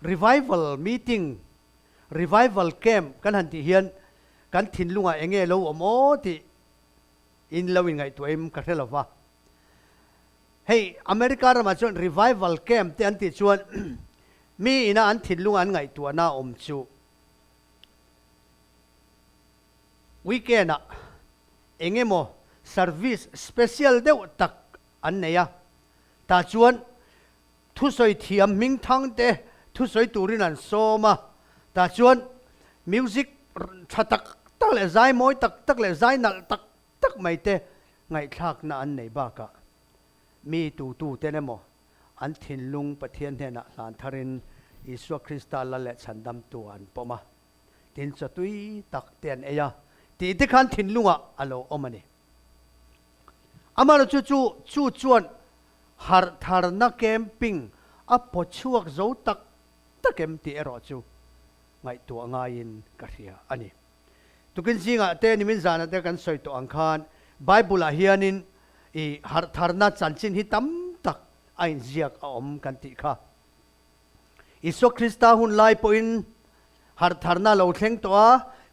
revival meeting revival camp กันหันที่เฮียนกันถิ่นลุงอ่ะเองเราอมโอที่อินเราอินไงตัวเอ็มกันเท่าว่าเฮ้ยอเมริกาเรามาชวน revival camp ที่อันที่ชวนมีนะอันถิ่นลุงอันไงตัวน่าอมชูวีคเอนอะเองโม service special เดียวตักอันไหนอะตาชวนทุสอยเทียมมิงทั้งเตทุสอยตูรินันโซมาตาชวนมิวสิกตักตักเลยใจมวยตักเลยใจนัลตักไม่เตไงทักน่ะอันไหนบ้ากะมีตูเตนโมอันถิ่นลุงประเทศเนี่ยนะหลานทารินอิสวคริสตัลละเละฉันดำตัวอันปอมาถิ่นสตุยตักเตียนเอียตีที่ขันถิ่นลุงอ่ะอโลอมันนี่อามาเราจู่จวนฮาร์ทาร์นักแคมปิ้งอัปปะช่วงโจตักเกมตีเอรอจูไงตัวง่ายินกระเทียอันนี้ตุกินสิงะเตนิมินจานะเตกันสอยตัวอังคารไบเบิลเฮียนินอีฮาร์ทาร์นักจันจินฮิตัมตักไอเจียกอมกันติค่ะอิสุคริสตาหุนไลปอินฮาร์ทาร์นักเราเทงตัว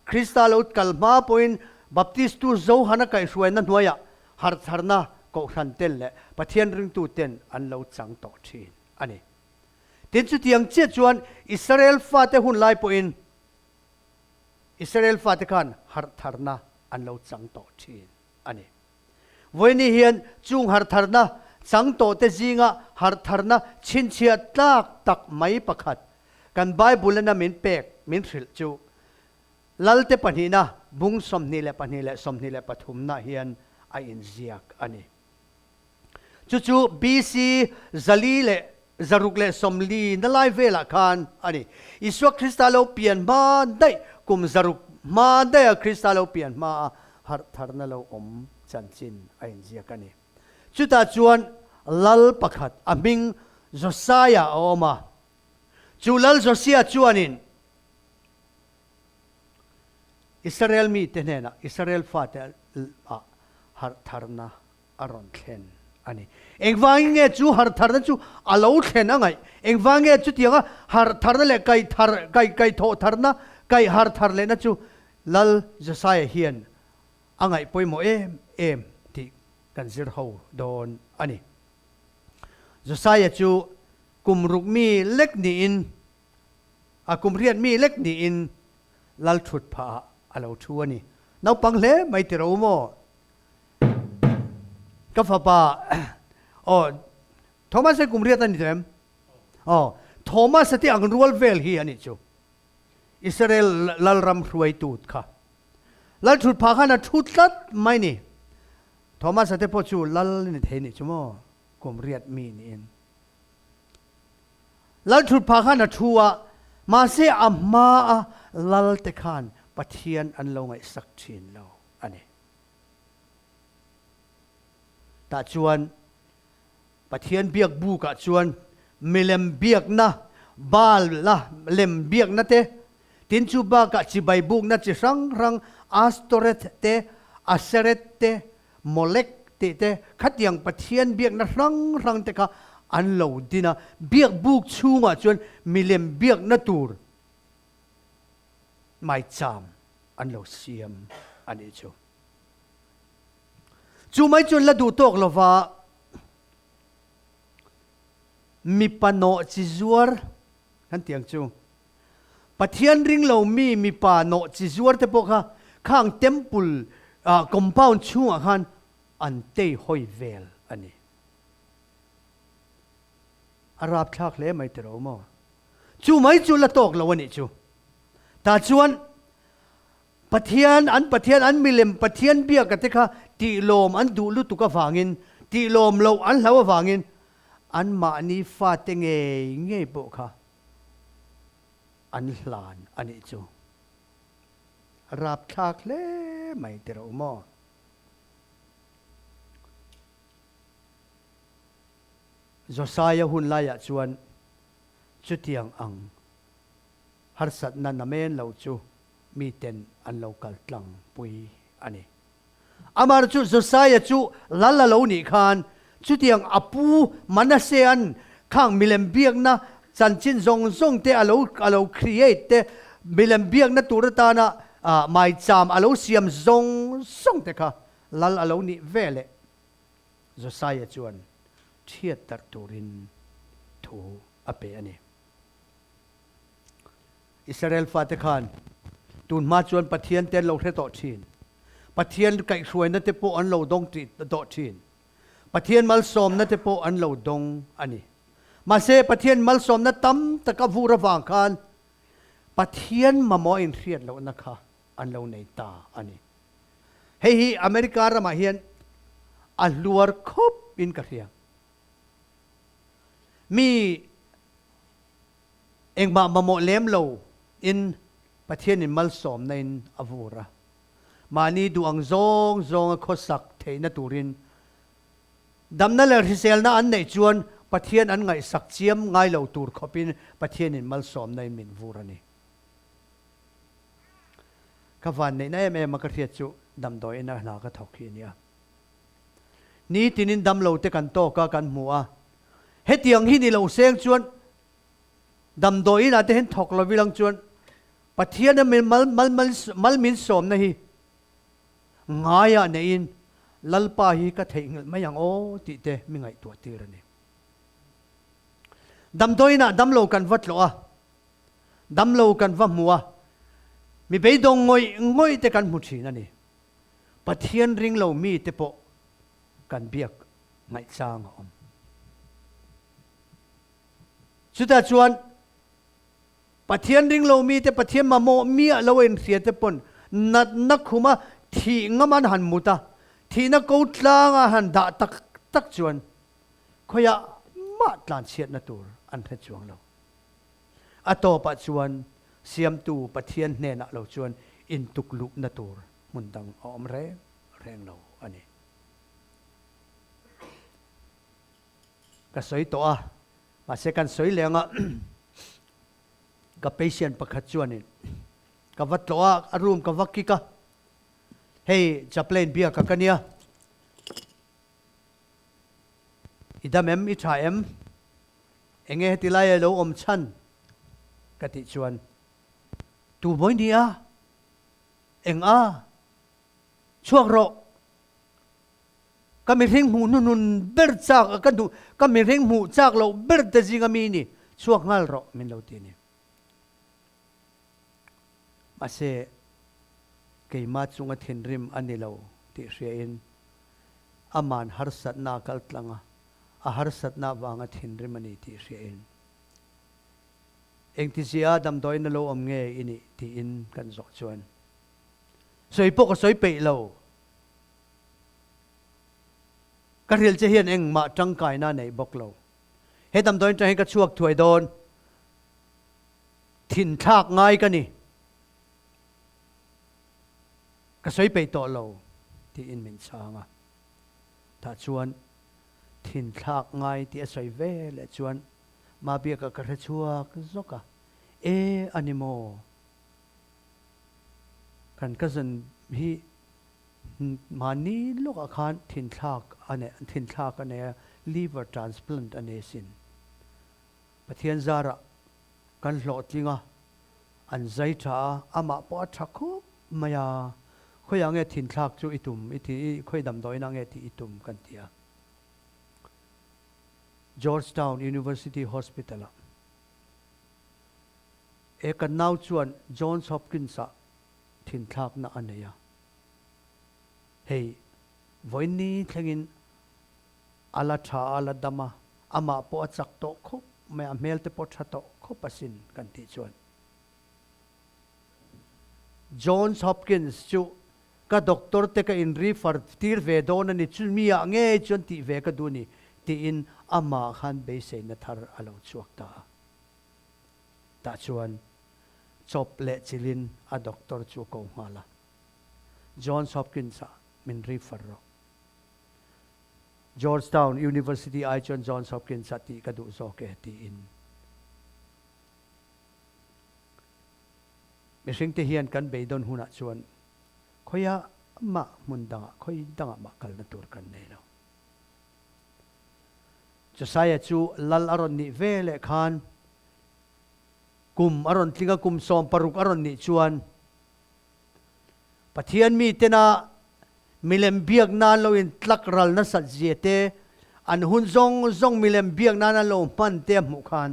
คริสตาเรากัลมาปอินบัพติสตูโจฮันนักไอช่วยนั่นหัวยะฮาร์ทาร์นักก็ขันเต้นเลยปะเทียนริงตูเต้นอันเราจังต่อทีนอันนี้ทีจุดยังเชื่อชวนอิสราเอลฟาเตหุนไลปอินอิสราเอลฟาเตกันฮาร์ทาร์นักอันเราจังต่อทีนอันนี้วันนี้เห็นจุงฮาร์ทาร์นักจังต่อเตจิงะฮาร์ทาร์นักชินเชียตักไม่ประคัดกันไบเบิลน่ะมินเป็กมินสิลจูลัลเตปนีนะบุงสมนิเลปนีเลสมนิเลปฐุมนะเฮียนไออินเซียกอันนี้จู่ๆบีซีซาลีเลจารุกเลสมลีนั่นไลเวลาคันอันนี้อิสวคริสตัลเราเปลี่ยนมาได้กุมจารุกมาได้คริสตัลเราเปลี่ยนมาฮาร์ทาร์นัลเราอมจันจินไออินเซียกันนี้จุดตาจวนลัลปักขัดอามิงโจซายาออกมาจู่ลัลโจเซียจวนินอิสราเอลมีเตเนนะอิสราเอลฟาเตฮาร์ทาร์นาอารอนเคนอันนี้เอ็งฟังเงี้ยจู่ฮาร์ทาร์นาจู่อาลูเคนอะไรเอ็งฟังเงี้ยจู่ที่ว่าฮาร์ทาร์นาเล่ไก่โททาร์นาไก่ฮาร์ทาร์เลนะจู่ลัลจะใส่เฮียนอะไรไปโมเอ็มที่กันซิร์ฮูโดนอันนี้จะใส่จู่กุมรุกมีเล็กนี่อินกุมเรียนมีเล็กนี่อินลัลชุดผ้าอาลูชัวนี่น้าปังเล่ไม่ติรู้โมก็ฟ้าป่าโอ้โทมัสกุมเรียตันนี่เต็มโอ้โทมัสที่อังรัวเวลฮีอันนี้จูอิสราเอลลัลรัมรวยตูดค่ะลัลชุดผ้าขันชุดลัดไม่นี่โทมัสที่พอจูลัลนี่เทนี่จูโมกุมเรียตมีนี่เองลัลชุดผ้าขันชัวมาเสียอามาลัลเตขันปะเทียนอันลงไอสักชินเราอันนี้ตาชวนปะเทียนเบียกบูกะชวนมิเลมเบียกนะบาลละเลมเบียกนะเตตินจูบากะจิใบบุกนะจิรังอัสโตเรตเตอัสเรตเตโมเลกเตขัดยังปะเทียนเบียกนะรังเตkaอันเหล่าดีนะเบียกบุกชูงะชวนมิเลมเบียกนะตูร์ไม่จำอันเหล่าเสียมอันนี้จูไม่จนละดูตกลว่ามีปนโนจิจวร์นั่นเตียงจูปะเทียนริงเรามีปนโนจิจวร์แต่พวกข้างเทมเพิลคอมเพลนชูอ่ะกันอันเตยหอยเวลอันนี้อาราบชักเล่ไม่ตรอมจูไม่จูละตกละวันนี้จูตาชวนปะเทียนอันมิเลมปะเทียนเบียกันเถอะค่ะตีลมอันดูลุตุกฟังอินตีลมเราอันเราฟังอินอันมานีฟาเตงเงยบุค่ะอันหลานอันนี้จูรับชักเล่ไม่ตรอมโจซายหุนลายชวนจุดยังอังฮาร์สัตนันนาเมนเราจูมีเต็นอันเรากัลตังปุยอันนี้อามาร์จูโจซายจูลัลลาโลนิคานจุดยังอปูมันเซียนข้างมิเลมเบียกนะ chan chin zong te alo create te bilem biak na tur ta na mai cham alo siam zong te kha lal alo ni vele Josiah chuan thiat tar turin thu ape ani Israel fa te khan tun ma chuan pathian te lo the to thin pathian kai hruai na te po an lo dong ti do thin pathian mal som na te po an lo dong ani ma se pathian mal som na tam taka vura wang khan pathian mamo in riat lo na kha an lo nei ta ani hei hi America ra ma hian a luar khop in ka riang mi engma mamo lem lo in pathian in mal som na in avura mani duang zong a khosak theina turin damna le risel na an nei chuan pathian an ngai sak chiam ngai lo tur khopin pathian in mal som na in min vurani ka van nei na em ma ka riat chu dam doi na hna ka thok hi nia ni tinin dam lo te kan to ka kan mua hetiang hi ni lo seng chuan dam doi na te hen thok lo bilang chuan pathian min mal min som na hi ngaya nein lalpa hi ka theingel mayang o ti te mi ngai tu tirani dam doi na dam lo kan vat lo a dam lo kan va mua mi be dong ngoi te kan mu thin ani pathian ring lo mi te po kan biak ngai chang om chuta chuan pathian ring lo mi te pathian mamo mi lo en ria te pon na khuma thi ngaman han muta thi na ko tlanga han da tak chuan khoya ma tlan chiat na tur an the chuang lo ato pa chuan siam tu pathian hne na lo chuan in tuk lup na tur mundang om reng lo ani ka soi to a ma se kan soi lenga ka patient pakhat chuan in ka vat lo a room ka vakki ka hey chaplain bia ka kania idam em I tha em enge tilai lo om chan ka ti chuan tu boy ni a eng a chuak ro ka mi ring mu nun ber chak ka du ka mi ring mu chak lo ber te jinga mi ni chuak ngal ro min lo ti ni ma se ke ma chunga thin rim ani lo ti hria in aman har sat na kal tlanga a har sat na wanga thin rim ani ti hria in eng ti sia dam doi na lo om nge ini ti in kan zo chuan soi po ka soi pe lo ka ril che hian eng ma tang kai na nei bok lo he dam doi tang ka chuak thuai don thin thak ngai ka ni ka soi pe to lo ti in min changa ta chuan thin thak ngai ti a soi ve le chuan ma bia ka ka chuak zoka animo kan ka zan hi mani loka khan thin thak ane liver transplant ane sin pathian zara kan hlo tlinga an zai tha ama po thakhu maya khoyang e thin thak chu itum iti khoi dam doi na nge ti itum kan tia Georgetown University Hospital kan nau chuan Johns Hopkins a thin thak na aneya hei voini thlengin ala tha ala dama ama po achak to khop me amel te po tha to khopasin kan ti chuan Johns Hopkins chu ka doctor te ka in refer tir ve don ani chu mi a nge chon ti ve ka du ni ti in ama khan be se na thar alo chuak ta chuan chop le chilin a doctor chu ko mala Johns Hopkins min refer ro Georgetown University ai chon Johns Hopkins ti ka du zo ke ti in mising te hian kan be don huna chuan khoya ma mundanga khoi danga ma kal na tur kan nei lo Josiah chu lal aron ni vele khan kum aron tlinga kum som paruk aron ni chuan pathian mi tena milem biak na lo in tlak ral na sat ziete an hun zong milem biak na lo man te mu khan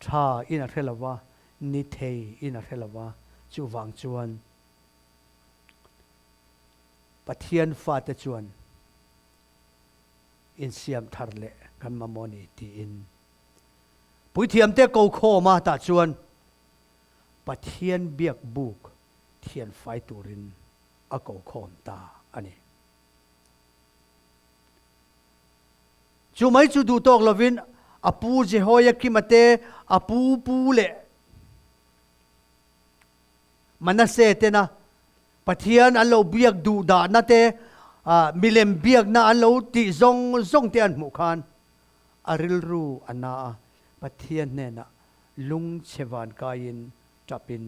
tha in a thelawa ni thei in a thelawa chu wang chuan pathian fa te chuan in siam thar le kan mamoni ti in pui thiam te ko kho ma ta chuan pathian biak buk thian fai turin a ko khom ta ani chu mai chu du tok lovin apu je hoya kimate apu le manase te na pathian an lo biak du da na te milem biak na an lo ti zong te an mu khan aril ru ana pathian ne na lung chewan kain tapin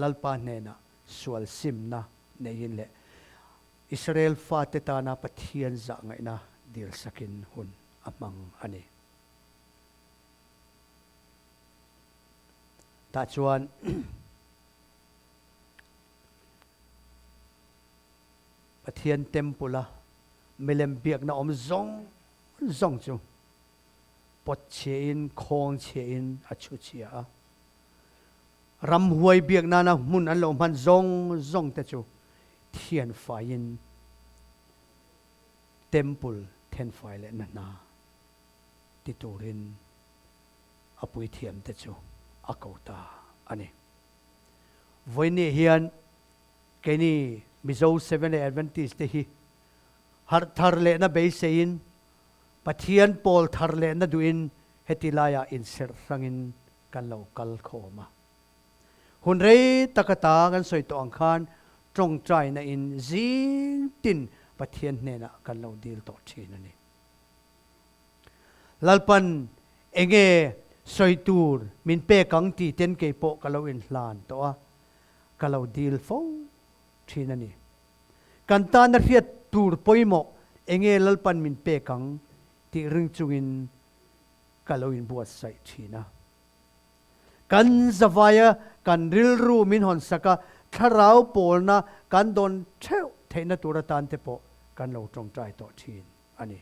lalpa ne na sual sim na nein le Israel fa te ta na pathian za ngai na dil sakin hun amang ani ta chuan pathian tempula milem biak na om zong chu pot chein khong chein achu chia ram huai biak na mun an lo man zong te chu thian fain temple then fai le na ti turin apui thiam te chu akauta ani voine hian keni mizo 7 Adventist te hi har thar le na be sein pathian pol thar le na duin hetilaya in ser rangin kan lo kal khoma hun rei takata kan soi to ang khan trong trai na in zing tin pathian ne na kan lo dil to thin ani lalpan enge soi tur min pe kang ti ten ke po kalo in hlan to a kalo dil fo thin ani kan ta na riat tur poimo enge lalpan min pe kang ti ring chungin kalo in buat sai thina kan zawaya kan rilru min hon saka tharau polna kan don theu theina turatan te po kan lo tong trai to thin ani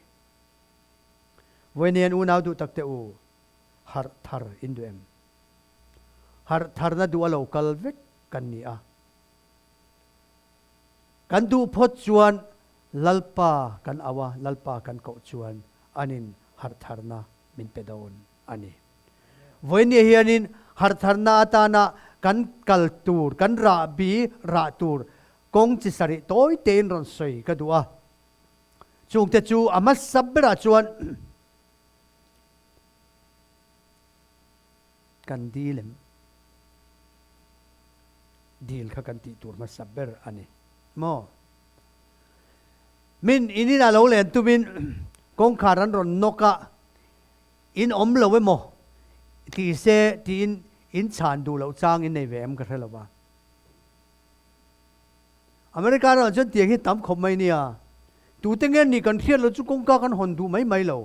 voinian unau du takte u har thar induem har thar na du alo kal vek kan ni a kan du phot chuan lalpa kan awa lalpa kan ko chuan anin har thar na min pedon ani voinia hianin har thar na atana kan kaltur kan ra bi ra tur kong chi sari toy ten ron soi ka duwa chung te chu amas sabbera chuan kan dilem dil kha kan ti tur ma sabber ani mo min inina lo len tu min kong kharan ron noka in om lo we mo ti se ti in chan du lo chang in nei vem ka thela ba America ro chen tiang hi tam khom mai nia tu tengen ni kan thiat lo chu kong ka kan hon du mai lo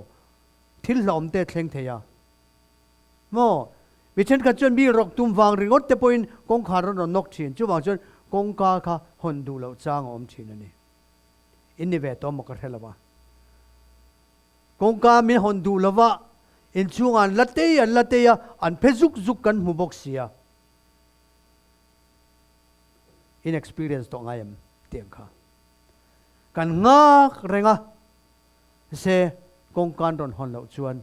thil lom te thleng theya moวิเช่นกันจนมีรกตุ่มวางริงอดแต่พออินกงขาร์รอนนกชินจู่บางจนกงกาค่ะหนดูแล้วจ้างอมชินนี่อินนี่เวทตัวมกระเทลวะกงกามีหนดูแล้ววะอินช่วงอันละเตียอันเพซุกกันหูบกเสีย inexperience ตัวง่ายมเตียงค่ะกันงักเร่งอ่ะเสกงการรอนหนแล้วชวน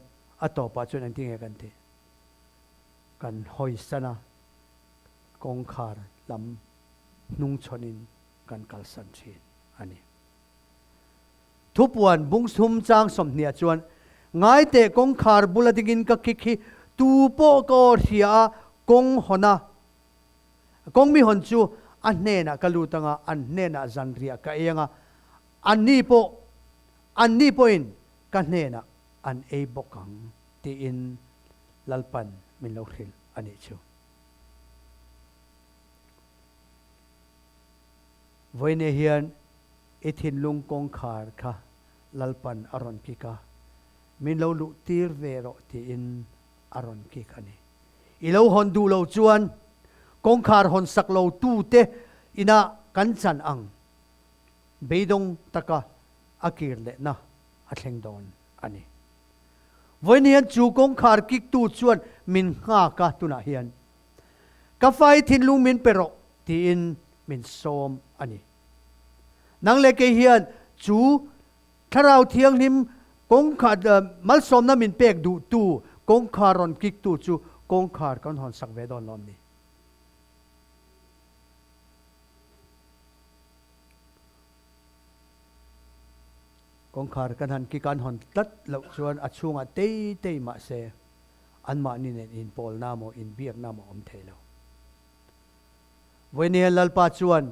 อัตโตปัจจุบันที่เงกันทีกันหอยสนะกงคาร์ลำนุ่งชนินกันกัลสันชีนอันนี้ทุบวันบุ้งซุ่มจางสมเนียจวนง่ายแต่กงคาร์บุลดิกินกับคิกตูโปโกเทียกงหนะกงมีหนจูอันเนน่ะกลูตังอันเนน่ะจันเรียกเองอันนี้โปอินกันเนน่ะอันเอบกังที่อินลัลปันมินโลหิลอันนี้ชูวันนี้เฮียนอิทินลุงกงคาร์ค่ะลัลปันอารอนกิกามินโลลุตีร์เวโรที่อินอารอนกิกานี่ ilo hon du lo chuan kong khar hon sak lo tu te ina kan chan ang beidong taka akir le na athleng don ani voin hian chu kong khar kik tu chuan min nga ka tuna hian ka fai thin lung min pero ti in min som ani nang le ke hian chu tharau thiang nim kong khar mal som na min pek du tu kong kharon kik tu chu kong khar kan hon sak ve don lom ni kong khar kan han ki kan hon tat lo chuan achunga te ma se an ma ni nen in pol na mo in biak na mo om thelo voine lalpa chuan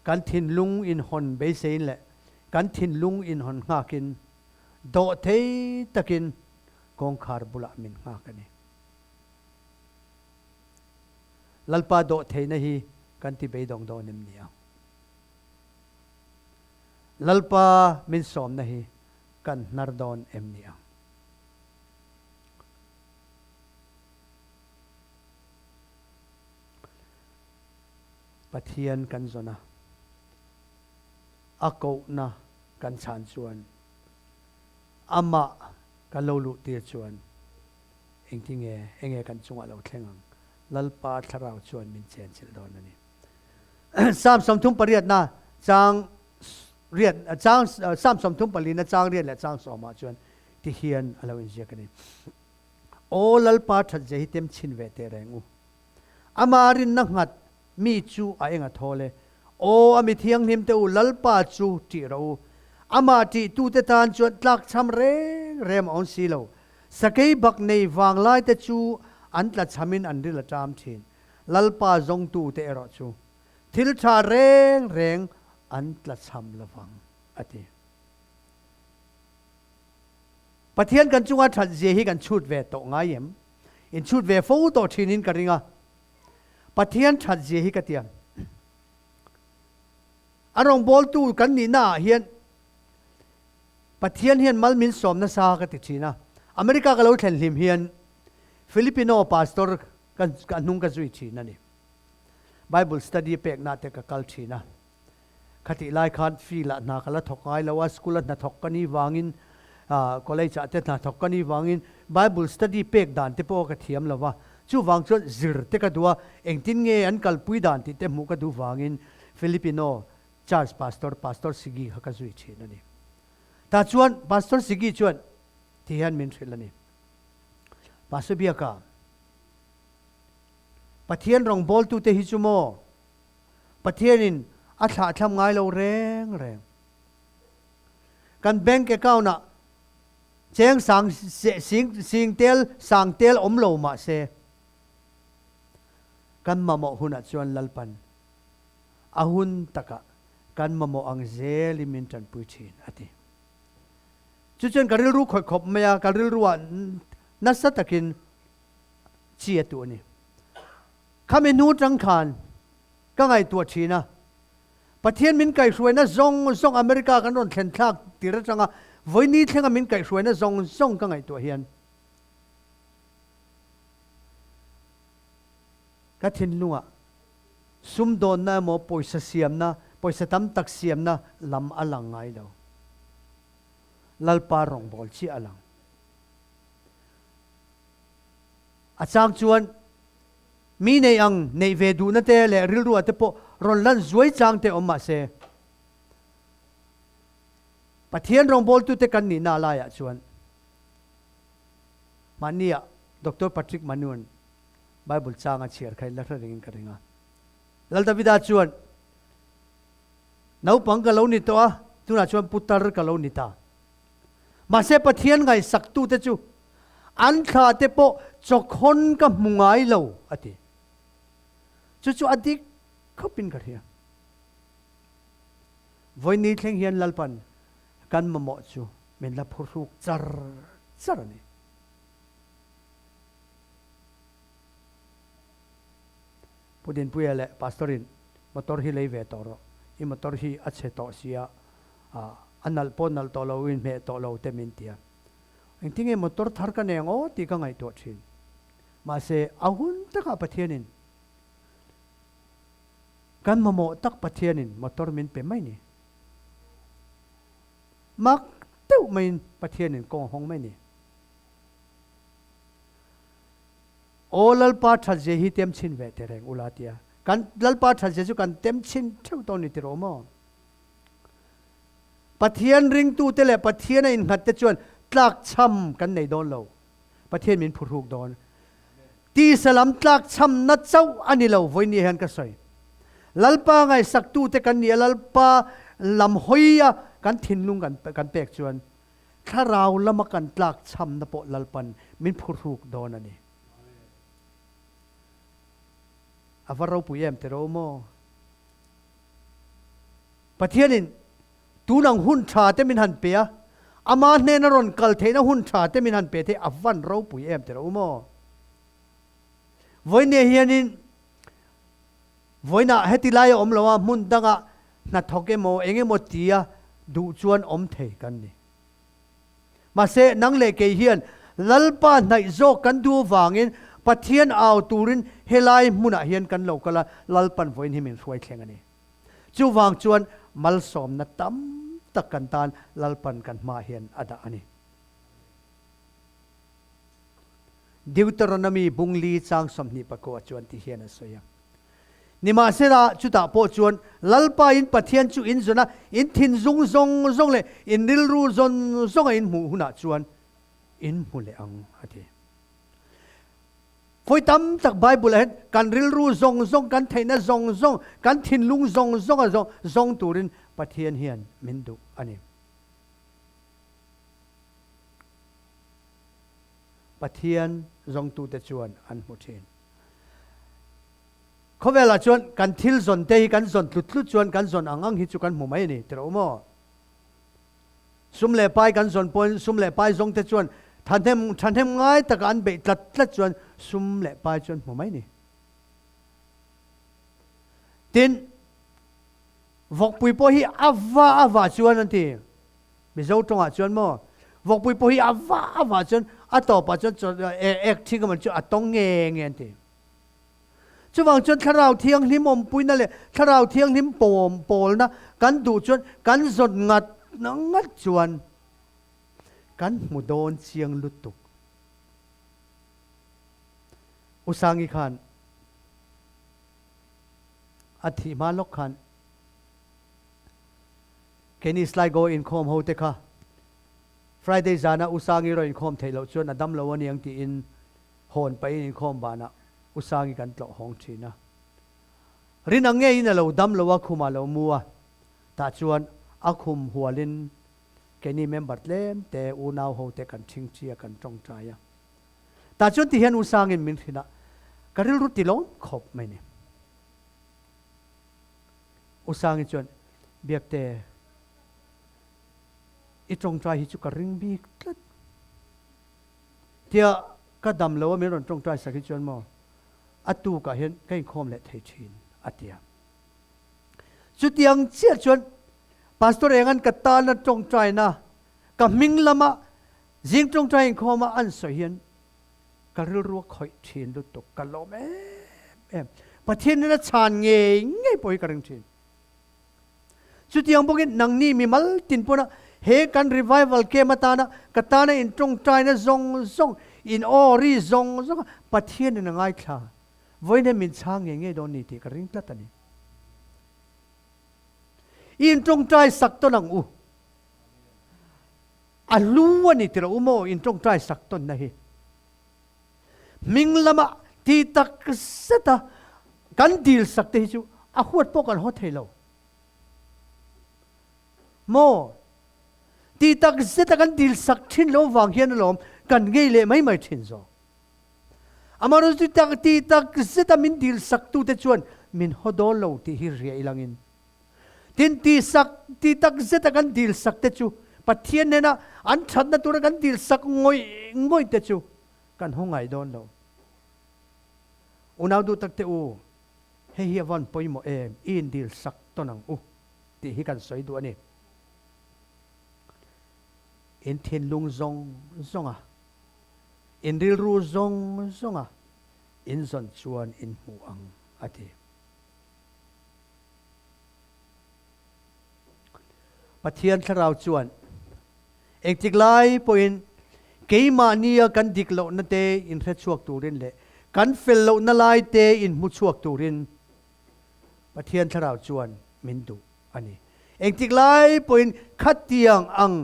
kan thin lung in hon be sein le kan thin lung in hon ngakin do thei takin kong khar bula min nga kani lalpa do thei na hi kan ti be dong do nim nia lalpa min som na hi kan nardon em nia pathian kan zona ako na kan chan chuan ama kan lo lu tir chuan enge kan chunga lo thlengang lalpa tharau chuan min chen chil don ani sam som thum pariat na chang riat chang sam som thum pali na chang riat la chang soma chuan ti hian alo in je kani o lalpa that je hi tem chin ve te rengu amarin na ngat mi chu a enga thole o ami thiang nim te u lalpa chu ti ro ama ti tu te tan chuan tlak cham rem on silo sakei bak nei wang lai te chu an tla chamin an rila tam thin lalpa zong tu te ero chu thil tha reng an tla cham lawang ati pathian kan chunga that je hi kan chut ve to nga yem in chut ve fo to thinin ka ringa pathian that je hi ka tiam arong bol tu kan ni na hian pathian hian mal min som na sa ka ti thina america ka lo thlen hlim hian filipino pastor kan nung ka zui thina ni bible study pek na te ka kal thina khati lai khan fi la na kala thokai lawa school na thokkani wangin college ate na thokkani wangin bible study pek dan te po ka thiam lawa chu wang chu zir te ka duwa engtin nge an kal pui dan ti te mu ka du wangin filipino church pastor sigi ha ka zui thina ni ta chuan pastor sigi chuan thian min thilani pastor biaka pathian rong bol tu te hi chumo pathianin a thla tham ngai lo reng kan bank account na cheng sang sing tel sang tel om lo ma se kan mamo huna chuan lalpan ahun taka kan mamo ang zeli min tan pui thin ati chuchen karil ru khoi khop maya karil ruwa nasatakin chia tu ni khame nu tang khan ka ngai tu thina pathian min kai hruai na zong america kan ron thlen thak tira changa voini thlenga min kai hruai na zong ka ngai tu hian ka thin lunga sum don na mo poisa siam na poisa tam tak siam na lam alang ngai lo lalpa rong bol chi alang achang chuan mi nei ang nei ve du na te le ril ru ate po ron lan zuai chang te om ma se pathian rong bol tu te kan ni na la ya chuan mania dr patrick manuan bible changa chiar khai la ring ka ringa lal davida chuan nau pang ka lo ni to a tuna chuan putar ka lo ni ta ma se pathian ngai sak tu te chu an kha te po chokhon ka mungai lo ati chu adik khopin ka hia voini thleng hian lalpan kan mamo chu men la phuruk char ni pudin puele pastorin motor hi lei ve toro I motor hi ache to sia anal ponal to lo win me to lo te min tia engtinge motor thar ka nengo ti ka ngai to thin mà sẽ ahun tất cả pathianin kan mà mò tắc pathianin motor min pe mai ni mak teu min pathianin kong hong mai ni o lalpa thal je hi tem chin ve te reng ulatia kan lalpa thal je chu kan tem chin theu to ni ti ro mo pathian ring tu te le pathian in ngat te chuan tlak cham kan nei don lo pathian min phuruk don ti salam tlak cham na chau ani lo voi ni han ka soi lalpa ngai sak tu te kan ni lalpa lam hoia kan thin lung kan pek chuan tharau lama kan tlak cham na po lalpan min phuruk don ani avarau puyem te ro mo pathianin tu nang hun tha te min han pe ama ne na ron kal the na hun tha te min han pe the avan ro puyem te ro mo voi ne hianin voina heti lai om lawa mun danga na thoke mo enge mo tia du chuan om thei kan ni ma se nang le ke hian lalpa nai zo kan du wangin pathian aw turin helai muna hian kan lo kala lalpan voin himin suai thleng ani chu wang chuan mal som na tam tak kan tan lalpan kan ma hian ada ani Deuteronomy bungli chang somni pako chuan ti hian asoya nima sera chuta po chuan lalpa in pathian chu in zona in thin zung zong zong le in nilru zon zong in mu huna chuan in mule ang ati phoi tam tak bible hen kan rilru zong zong kan theina zong zong kan thin lung zong zong a zong zong turin pathian hian min du ani pathian zong tu te chuan an mu thin khowela chuan kan thil zon te kan zon tlut chuan kan zon angang hi chu kan mu mai ni tero mo sumle pai kan zon pon sumle pai zong te chuan thanem ngai tak an be tlat chuan sumle pai chuan mu mai ni tin vok pui po hi ava chuan an ti mi zo tonga chuan mo vok pui po hi ava chuan ato pa chuan ek thing man chu atong nge an ti chu wang chuan tharau thiang hlim om pui na le tharau thiang hlim pol na kan du chuan kan zon ngat chuan kan mudon chiang lutuk usangi khan athi malok khan keni slide go in khom ho te kha Friday zana usangi ro in khom thailo chuan adam lo ani ang ti in hon pai in khom bana usangi kan tlo hong thina rin ange in lo dam lo wa khuma lo muwa ta chuan akhum hualin keni member tlem te unaw ho te kan thing chia kan tong traya ta chuan ti hian usangin min thina karil ruti lo khop mai ni usangi chuan biak te i tong trai hi chu ka ring bik tlat tia ka dam lo mi ron tong trai sakhi chuan mo atu ka hian kai khom le thei thin atia chu tiang chia chuan pastor engan ka ta na tong trai na ka ming lama jing tong trai khoma an so hian ka ril ru khoi thin lu tok ka lo em pathian na chan nge poi ka ring thin chu tiang bogin nang ni mi mal tin pona he kan revival ke matana katana in tong trai na zong in ori zong pathian na ngai thla voine min chang nge don ni ti ka ring tlatani in tong trai sak to nang u alu ani tira umo in tong trai sak to na hi ming lama ti tak seta kan dil sak te chu a huat po kan ho thelo mo ti tak seta kan dil sak thin lo wang hian lom kan ngei le mai thin zo amaro ti tak seta min dil sak tu te chuan min hodol lo ti hi ria ilangin tin ti tak zeta kan dil sak te chu pathian ne na an that na tur kan dil sak ngoi te chu kan hongai don lo unaw du tak te u he hi van poimo in dil sak to nang u ti hi kan soi du ani in thin lung zonga in dil ru zonga in zon chuan in mu ang ati pathian tharau chuan ek tik lai poin keima nia kan dik lo na te in re chuak turin le kan fel lo na lai te in mu chuak turin pathian tharau chuan min du ani ek tik lai poin khat tiang ang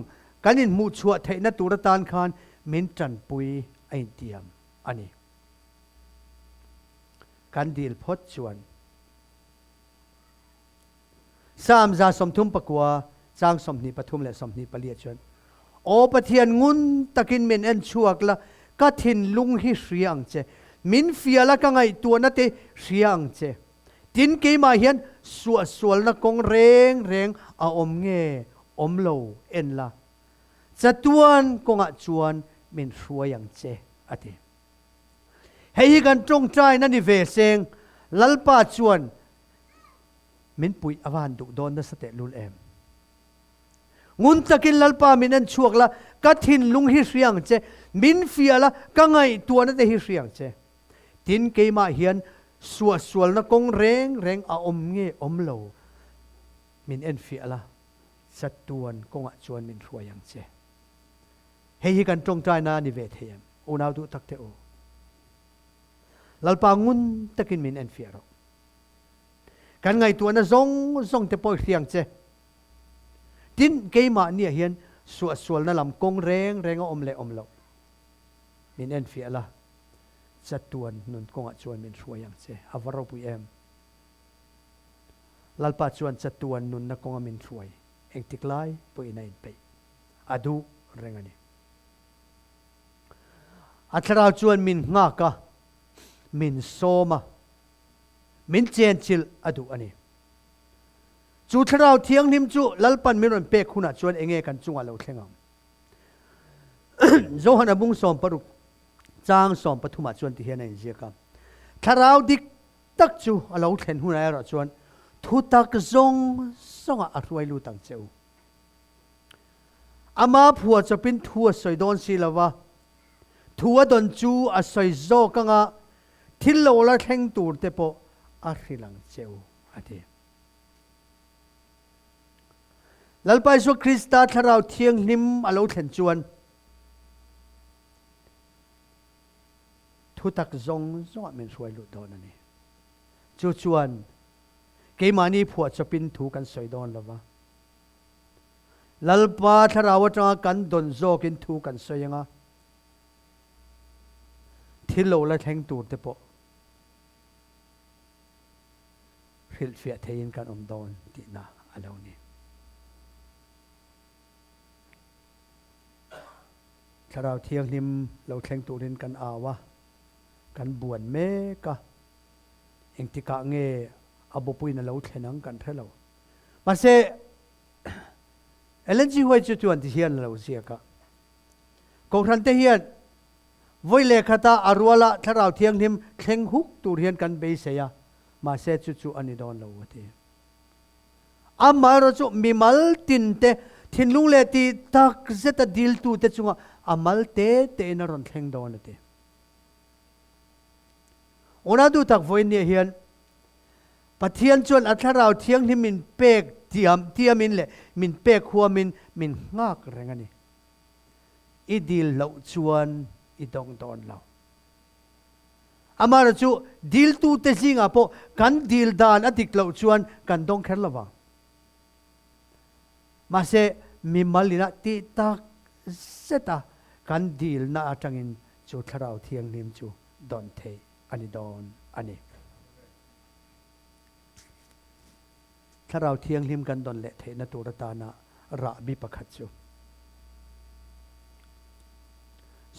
kan in mu chuak thei na tur tan khan min tran pui ai tiam ani kan dil phot chuan sam za som thum pakwa chang som ni pathum le som ni palia chuan o pathian ngun takin min en chuak la ka thin lung hi hriang che min fiala ka ngai tu na te hriang che tin ke ma hian sual na kong reng a om nge om lo en la chatuan konga chuan min hruayang che ati hei kan trong trai na ni ve seng lalpa chuan min pui awan du don na sate lul em ngun takin lalpa min an chuak la ka thin lung hi hriang che min fiala ka ngai tu na te hi hriang che tin ke ma hian sual na kong reng a om nge om lo min en fiala chatuan konga chuan min hruayang che hei kan trong trai na ni ve them unau du tak te o lalpa ngun takin min en fiaro kan ngai tu na zong te poi hriang che tin keima nia hian sual na lam kong reng om le om lo min en fiala chatuan nun konga chuan min hruayang che avaro pui em lalpa chuan chatuan nun na konga min hruai eng tiklai pui na in pe adu rengani atharau chuan min nga ka min soma min chen chil adu ani chu tharau thiang nim chu lalpan min ron pe khuna chuan enge kan chunga lo thlengam zohan abung som paruk chang som pathuma chuan ti hian in ziaka tharau dik tak chu alo thlen hunai ra chuan thu tak zong songa arwai lu tang cheu ama phua chopin thua soidon silawa thua don chu a soi zo kanga thil lo la thleng tur te po a hrilang cheu ati lalpai so krista tharau thiang nim alo thlen chuan thu tak zong min hruai lu don ani chu chuan keimani phua chopin thu kan soidon lova lalpa tharau atanga kan don zo kin thu kan soyanga thil lo la thleng tur te po hil fia thein kan don ti na alo ni tharau thiang nim lo thleng turin kan awa kan buan me ka engtika nge abopui na lo thlenang kan thelo mase LNG hoi chu chuan ti hian lo sia ka ko than te hian voi le khata arwala tharau thiang nim thleng huk tur hian kan be seya ma se chu ani don lo ati amaro chu mimal tin te thinlung le ti tak zeta dil tu te chunga amal te na ron thleng don ati ona du tak voi ne hian pathian chuan atharau thiang nim min pek tiamin le min pek huamin min ngak rengani idil lo chuan idong don lo amara chu dil tu te singa po kan dil dan atik lo chuan kan dong kher lawa ma se mi malina ti tak seta kan dil na atangin chu tharau thiang nim chu don the ani don ani tharau thiang lim kan don le the na turata na ra bi pakhat chu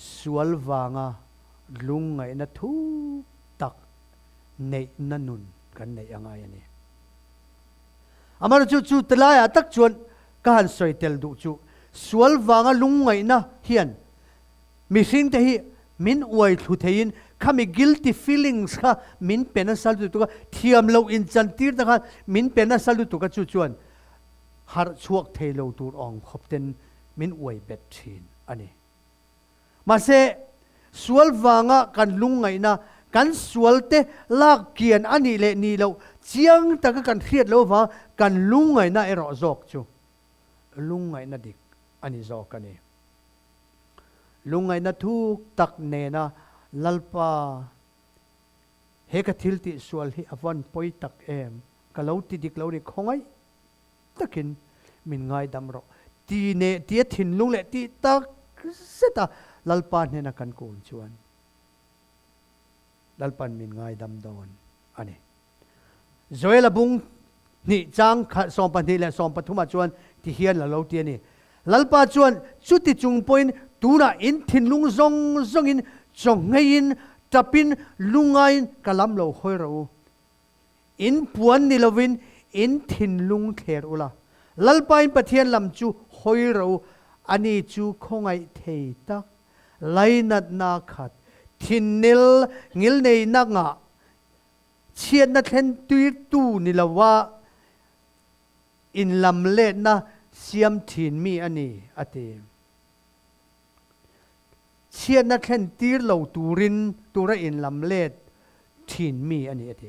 sual wanga lungai na thu tak nei nanun kan nei anga yani amar chu tlaya tak chuan kan soitel du chu sual wanga lungai na hian mi hring te hi min uai thu thein khami guilty feelings kha min pena sal tu ka thiam lo in chan tir ta kha min pena sal tu ka chu chuan har chuak thelo tur ong khopten min uai bet thin ani ma se sual wanga kan lungai na กันสวลเตลากเกียนอันนี้เลนี่เราเจียงตะกันเครียดแล้วว่ากันลุงไงน่าเอรอจอกจูลุงไงน่าดิกอันนี้จอกกันนี่ลุงไงน่าทุกตักเนนะลัลปาเฮกทิลติสวลฮิอวันปอยตักเอ็มกะเลาติดิกเลาดิคงไงตะกินมินไงดำรอตีเนตีถิ่นลุงเลตีตักเสตาลัลปาเนี่ยนักันกูนชวนลัลปันมินไงดำโดนอันนี้จอยละบุงนี่จางสองปันทีและสองปัทุมาชวนที่เฮียนละเราเตียนี่ลัลปาชวนจุดที่จุงปอยตูน่ะอินถิ่นลุงซงอินจงไงอินจับปินลุงไงกะลำเราคอยเราอินปวนนิลวินอินถิ่นลุงเทรุละลัลปาอินปะเทียนลำจูคอยเราอันนี้จูคงไอเทตักไลนัดนาขัดทินนิลงิลในนักงะเชียนนัดเห็นตุยตูนิลว่าอินลำเล่นะเสียมทินมีอันนี้อเตเชียนนัดเห็นตีเหล่าตูรินตูระอินลำเล่ทินมีอันนี้อเต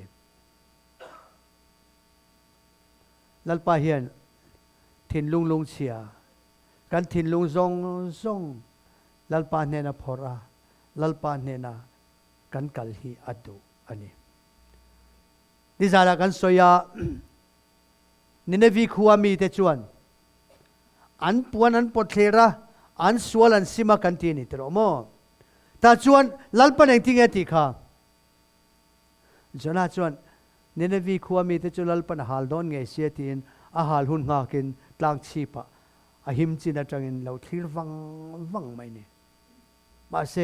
ลัลปาเฮียนทินลุงเชียกันทินลุงซงลัลปาเนนะพอราลัลปาเนนะกันกัลฮีอัตุอันนี้ดิจาระกันสอยานิเนวีขัวมีเตจวนอันปวนอันปดเทระอันสวลันซิมากันทีนี่ตรอโมตาจวนลัลปาเนงติงเอติค่ะจนาจวนนิเนวีขัวมีเตจวนลัลปานฮัลดอนไงเสียทีนอาหารหุ่นงากินตลางชีปะอาหิมจินาจังอินเราทีรวังไม่เนี่ยมาเส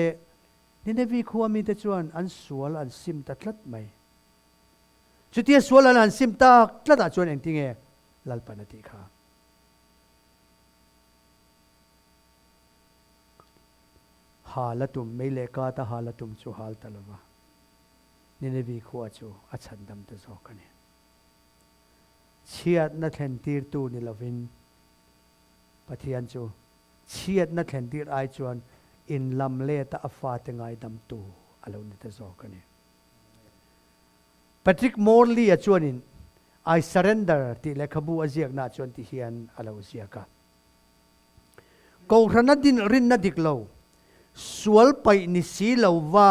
นี่ในวิคัวมีแต่ชวนอันสวลอันซิมตัดลัดไหมจุดที่สวลอันซิมตัดลัดชวนเองที่เงลัลปนติค่ะฮาลตุมไม่เลกาตาฮาลตุมจูฮาลตลวะนี่ในวิคัวจูอัชันดำตะโซกันเนี่ยเชียดนัดเห็นตีร์ตูนิลวินปะเทียนจูเชียดนัดเห็นตีร์ไอจวนอินลำเล่ตาอฟาตงายดำตูอะไรนี่จะบอกกันเนี่ยปาทริกมอร์ลีจวนิน I surrender ที่เลขบูอาเจียกนาจวนที่เฮียนอะไรอุเซียกะกูรันดินรินนัดิกเลวสวลไปนิสีเลวว่า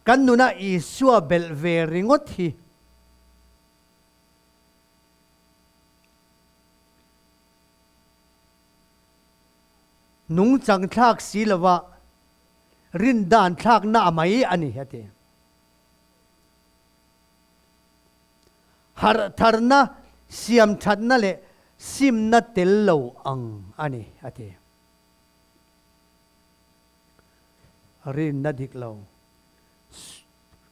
กันนุน่าอิสัวเบลเวริงอทีนุ่งจังทักสีละวะรินดานทักหน้าไม่อันนี้ฮะเตฮาร์ทาร์น่าเสียมชัดนั่นแหละซิมนัดเตลโลอังอันนี้ฮะเตรินนัดดิกเลว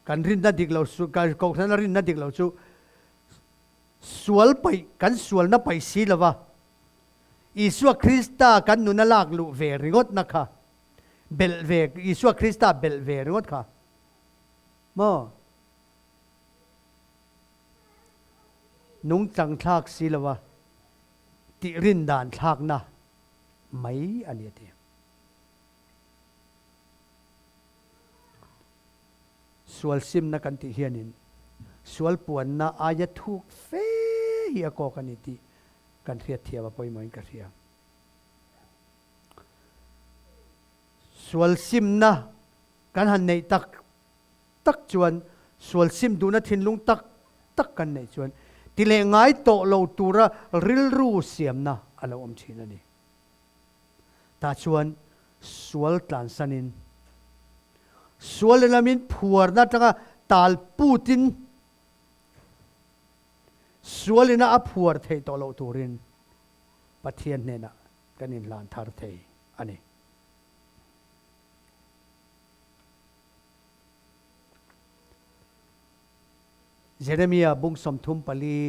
กันรินนัดดิกเลวสุการกองทัพรินนัดดิกเลวสุสวลไปกันสวลน่ะไปสีละวะอิสวาคริสต์กันนุนลากลุเวริงดนะคะเบลเวอิสวาคริสต์เบลเวริงดค่ะมอนุ่งจังทักสิละวะติรินดานทักนะไม่อันนี้เดียสวลซิมนักันติเฮียนินสวลปวนนะอายะทุกเฟฮียกอกันนิติกันเทียบเทียบไปเหมือนกันเทียบสวลซิมนะกันหันในตักจวนสวลซิมดูนะทินลุงตักกันในจวนติเลงายโตเราตัวระริลรูเสียมนะอะไรอมชีนั่นนี่ตาชวนสวลตันสันินสวลเลนามินผัวนะจังตาลปูตินสวลินะอภัวร์เทตโลตูรินปะเทียนเนนะกันอินลานทาร์เทอันนี้เจเรมียบุ้งสมทุมปลี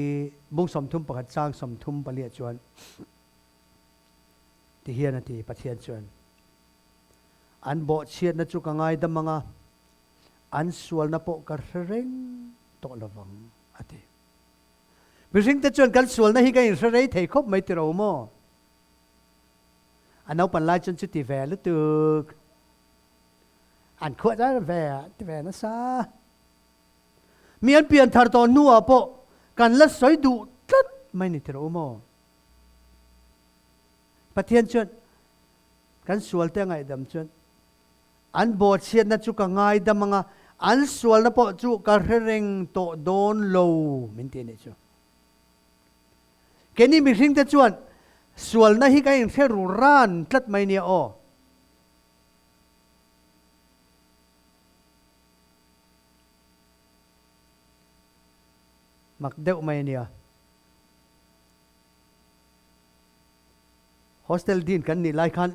บุ้งสมทุมประกัดสร้างสมทุมปลีจวนที่เฮียนทีปะเทียนจวนอันโบเชียนนะจุกง่ายดำมังอันสวลนะโปกระเร่งโตละวังอติบิสิงแต่จวนกันสวลนะฮิกันอินสระเทคบไม่ติดเอาโมอันเอาปันไลจนจุดที่แวลุตึก an khuya ra về nó xa miền biển thar to nua po kan la soi du tlat mai ni tero mo pathian chuan kan sual te ngai dam chuan an bo chian na chu ka ngai dam anga an sual na po chu ka reng to don lo min ti ni chu keni mi hring te chuan sual na hi ka in theru ran tlat mai ni o mặc đeo mày nè hostel din kan ni lai khan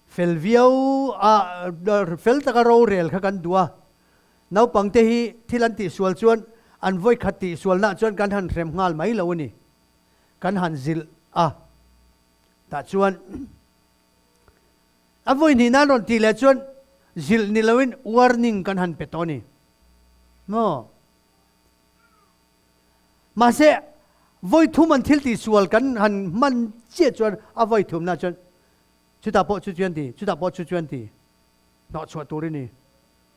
fel viau fel ta ro rel kha kan dua nau pangte hi thilanti sual chuan an voi khati sual na chuan kan han rem ngal mai lo ni kan han zil ta chuan a voi ni na ron ti le chuan zil ni lawin warning kan han petoni no mà sẽ voi thum an thil ti sual kan han man che chuan a voi thum na chuan chu ta po chu chuan ti no chua tu ri ni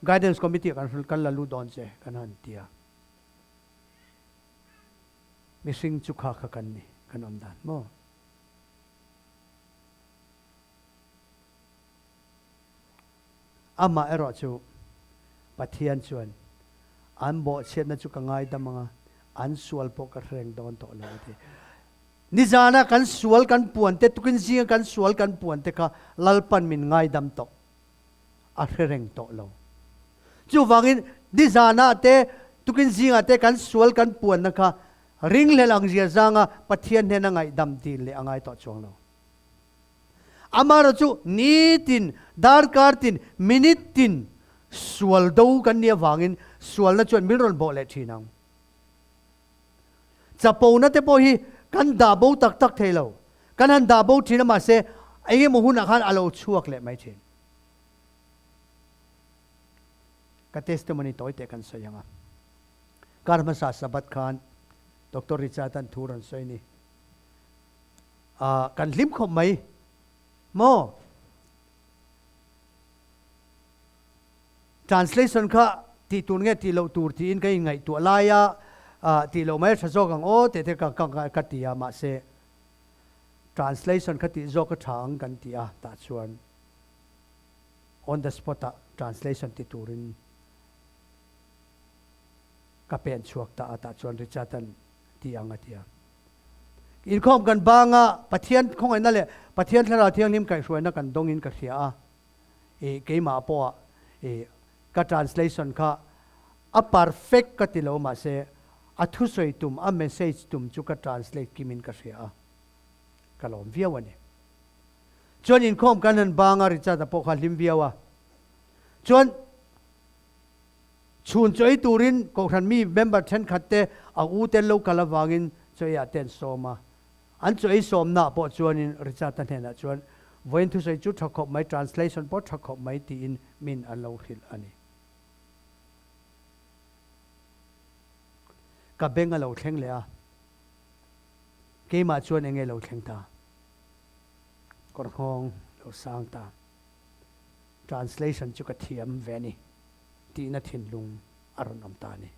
guidance committee kan la lu don che kan han tia mi sing chu kha kan ni kan om dan mo ama ero chu pathian chuan an bo chiat na chu ka ngai damanga an sual po ka reng don to lo te ni jana kan sual kan puan te tukin zinga kan sual kan puan te ka lalpan min ngai dam to a reng to lo chu wangin ni jana te tukin zinga te kan sual kan puan na ka ring le lang zia zanga pathian he na ngai dam ti le angai to chong lo amara chu ni tin dar kartin minute tin sual do kan nia wangin sual na chuan milron bo le thinang chapo na te po hi kan da bo tak tak thelo kan han da bo thina ma se ai mo hun khan alo chuak le mai thin ka testimony toy te kan sayanga karma sa sabat khan dr richard an thuran soini kan lim khom mai mo translation kha ti tun nge ti lo tur ti in kai ngai tu laya ti lo mai thazo gang o te ka ti ya ma se translation kha ti zo ka thang kan ti a ta chuan on the spot translation ti turin ka pen chuak ta chuan richatan ti anga tia in khom kan banga pathian khong ai na le pathian thla thiang nim kai hruai na kan dong in ka thia a ke ma po ka translation kha a perfect ka ti lo ma se a thu soi tum a message tum chu ka translate kimin ka thia ka lom viawani chuan in khom kan han banga richata po kha lim viawa chuan chun choi turin ko than mi member then khatte a u ten lo kala wangin choi a ten soma an choi som na po chuan in richata hena chuan voin thu soi chu thakop mai translation po thakop mai ti in min an lo hil ani ka benga lo thleng le a ke ma chuan enge lo thleng ta kor hong lo sang ta translation chu ka thiam veni ti na thin lung aron am ta ni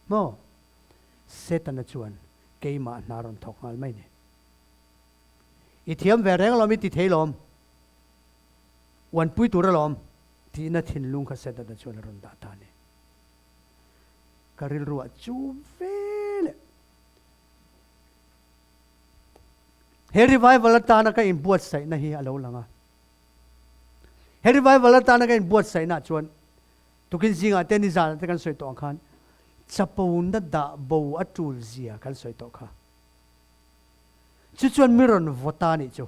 mo setan chuan ke ma naron thok ngal mai ni i thiam ve reng lo mi ti theilom wan pui tur lom ti na thin lung kha setan chuan aron da ta ni karil ruwa chu vele he revival ta na ka in buat sai na hi alo langa he revival ta na ka in buat sai na chuan tukin zinga te ni zan te kan soi to khan chapon da da bo atul zia kan soi to kha chu chuan miron vota ni chu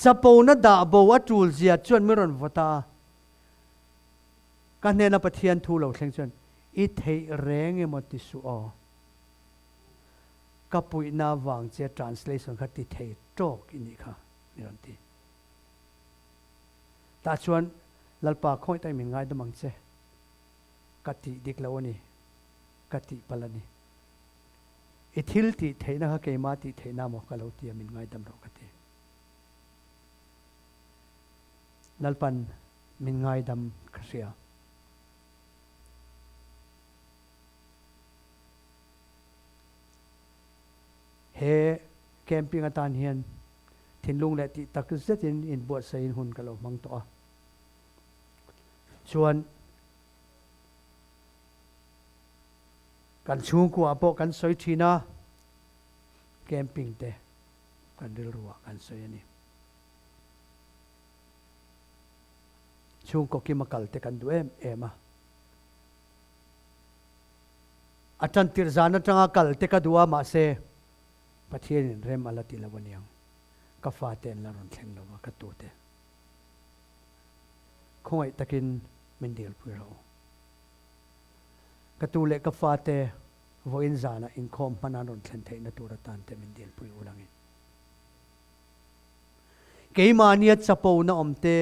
chapon da bo atul zia chuan miron vota kan ne na pathian thu lo thleng chuan I thei reng emaw ti su aw ka pui na wang che translation kha ti thei tok ini kha niran ti ta chuan lalpa khoi tai min ngai damang che ka ti dik lo ni ka ti palani I thil ti theina kha ke ma ti theina mo ka lo ti min ngai dam ro ka ti lalpan min ngai dam khasia he camping atan hian thinlung le ti tak zetin in buat sain hun kalo mang to a chuan kan chung ku apo kan soi thina camping te kan ril ruwa kan soi ani chung ko ki makal te kan du ema atan tir zana tanga kal te ka duwa ma se pathian rem alati lawaniang ka fa ten la ron thleng lawa ka tu te khoi takin mindil puiro ka tu le ka fa te vo in zana in khom panan ron thlen thei na tur tan te mindil pui ulangin keimania chapo na omte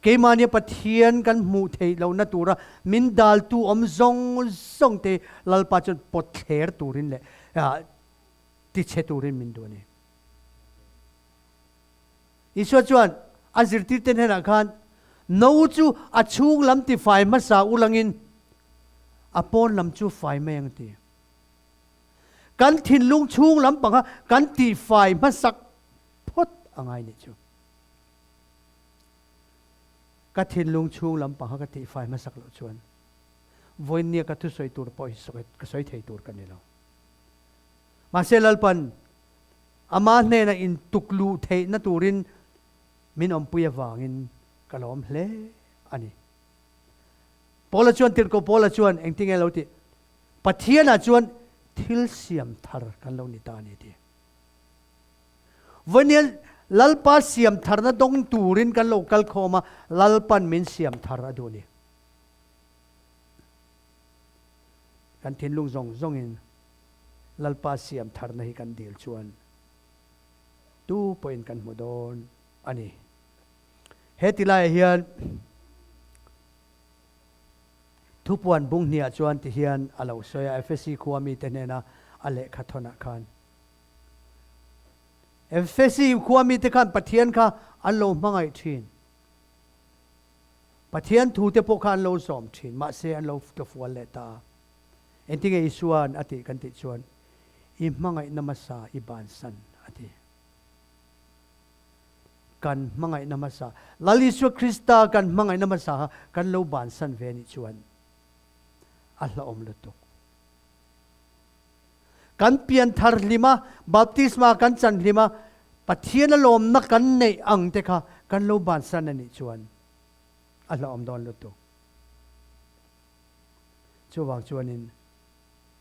keimania pathian kan mu thei lo na tura min dal tu om zong te lalpa chon pot thler turin le ti che turin min do ni iswa chuan azirti ten hena khan no chu achung lam ti fai ma sa ulangin apon lam chu fai meng ti kan thin lung chung lam panga kan ti fai ma sak phot angai ni chu ka thin lung chung lam panga ka ti fai ma sak lo chuan voin nia ka tu soi tur poi soi ka soi thei tur kan ni lo ma selal pan ama ne na in tuklu thei na turin min om puya wangin kalom hle ani pola chuan tir ko pola chuan engting elo ti pathian a chuan thil siam thar kan lo ni ta ni ti vanial lalpa siam thar na dong turin kan local khoma lalpan min siam thar adu ni kan thin lung zong in lalpa siam thar na hi kan dil chuan 2 point kan mudon ani hetilai hian thupuan bung nia chuan ti hian alo soya FSC khuami tenena ale khathona khan FSC khuami te khan pathian kha allo mangai thin pathian thu te po khan lo som thin ma se an lo to fual le ta entinge isuan ati kan ti chuan I mangai namasa iban san ati kan mangai namasa laliswa Krista kan mangai namasa kan lo ban san ve ni chuan Allah om lutuk kan pian thar lima baptisma kan chan lima pathian lom na kan nei ang te kha kan lo ban san ani chuan Allah om don lutuk chuwang chuanin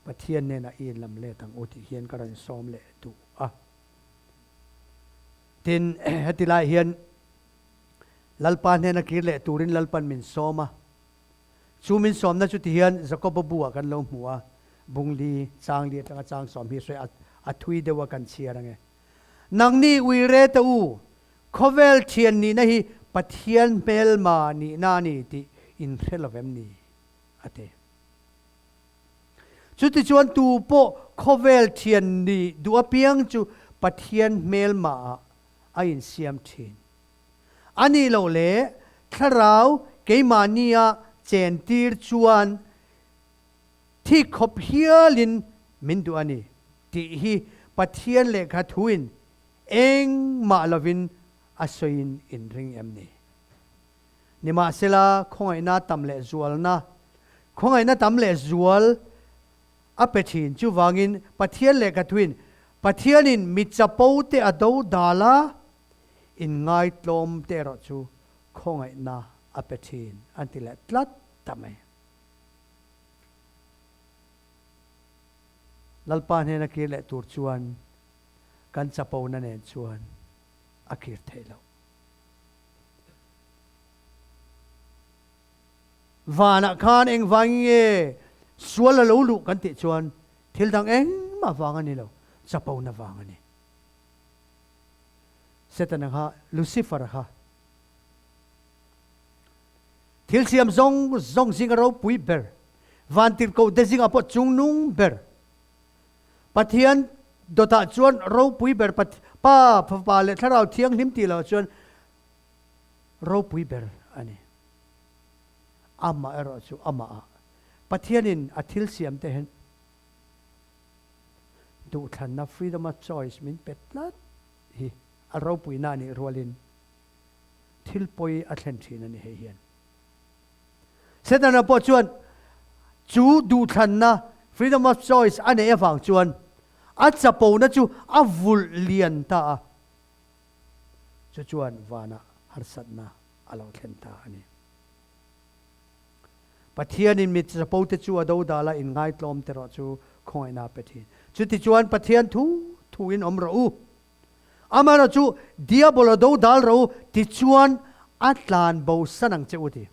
pathian ne na in lam le tang oti hian karan som le tu a tin hetilai hian lalpan ne na kir le turin lalpan min soma chumin som na chu ti hian jacob buwa kan lo hmuwa bungli changli tanga chang som hi soi a thui dewa kan chiarange nangni uire ta u khovel thian ni na hi pathian mel ma ni na ni ti in relovem ni ate chu ti chuan tu po khovel thian ni du apiang chu pathian mel ma a in siam thin ani lo le tharau keimania chen tir chuan thi khop hialin min du ani ti hi pathian le kha thuin eng ma lovin asoin in ring em ni nima sela khongai na tam le zual na khongai na tam le zual apethin chu wangin pathian le kha thuin pathianin michapo te ado dala in ngai tlom te ro chu khongai na apethin antile tlat tame lalpa ne na kile tur chuan kan chapo na ne chuan akir thelo vana khan eng wange suala lo lu kan ti chuan thil dang eng ma wang ani lo chapo na wang ani setana ha lucifer ha thil siam zong zingaro pui ber van tir ko dezing apo chung nung ber pathian dota chuan ro pui ber pa le tharau thiang hlim ti lo chuan ro pui ber อันนี้อามาเอรอจูอามาปัทยานินอธิลเสียมเตเห็นดูทันนะ freedom of choice มินเป็ดลัดฮีเราปุยนานี่รัวลินทิลปอยอัตเลนทีนันนี่เฮียนเสด็จนะพอชวนจูดูทันนะ freedom of choice อันนี้ฟังชวนอาจจะปูนะจูอาวุลเลียนตาชวนวานะฮัรสัตนะอาลาวเทนตาอันนี้ปัทยานินมิตรจะปูเตจูอดาวดาลาอินไงตลอมเตรอจูคอยนาเปทีจุดที่ชวนปัทยานทูอินอมรูอามาราจูเดียบลาดาวดาลรูที่ชวนอัตลานเบาสันังเจ้าที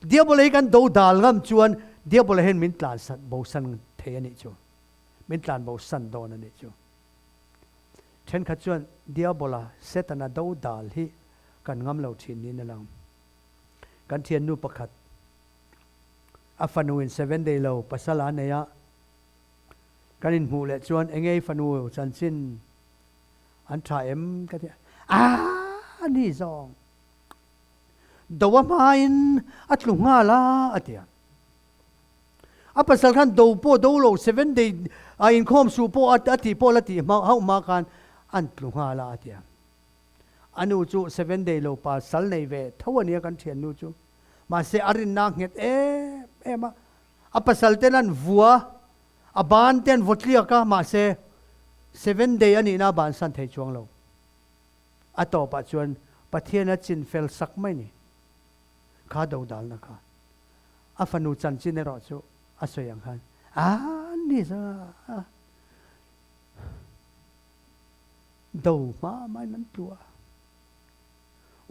เดียบลากันดาวดาลงามชวนเดียบลาเห็นมินตลานสันเบาสันเทียนิจูมินตลานเบาสันโดนนิจูเช่นขัดชวนเดียบลาเซตนาดาวดาลฮีกันงามเหล่าทีนี้นั่นแหละกันเทียนนูประคัดอาฟันูอิน7 day เราปัสสาวะเนี่ยกันอินหูเลยชวนเองไงฟันูจันซินอันทราเอ็มก็ที่นี่ซองดาวมาอินอัตลุงาลาอัตยาปัสสาวะกันดาวโปดาวโล7 day อินคอมสูโปอัติโปลัติมาเฮามากันอันลุงาลาอัตยาอันนู้จู7 day เราปัสสาวะในเวทวันนี้กันเทียนนู้จูมาเสอารินนักเห็ดมาปัสสาวะเตนันวัวบานเตนวดเลียก้ามาเส7 day อันนี้น่าบานสันเทจวงเราต่อปัจจุบันประเทศนั้นจินเฟลสักไม่นี่ข้าดาวดาลนะคะฟันูจันจินในรอจูสวยอย่างนั้นนี่ซะดาวมาไม่นั้นตัว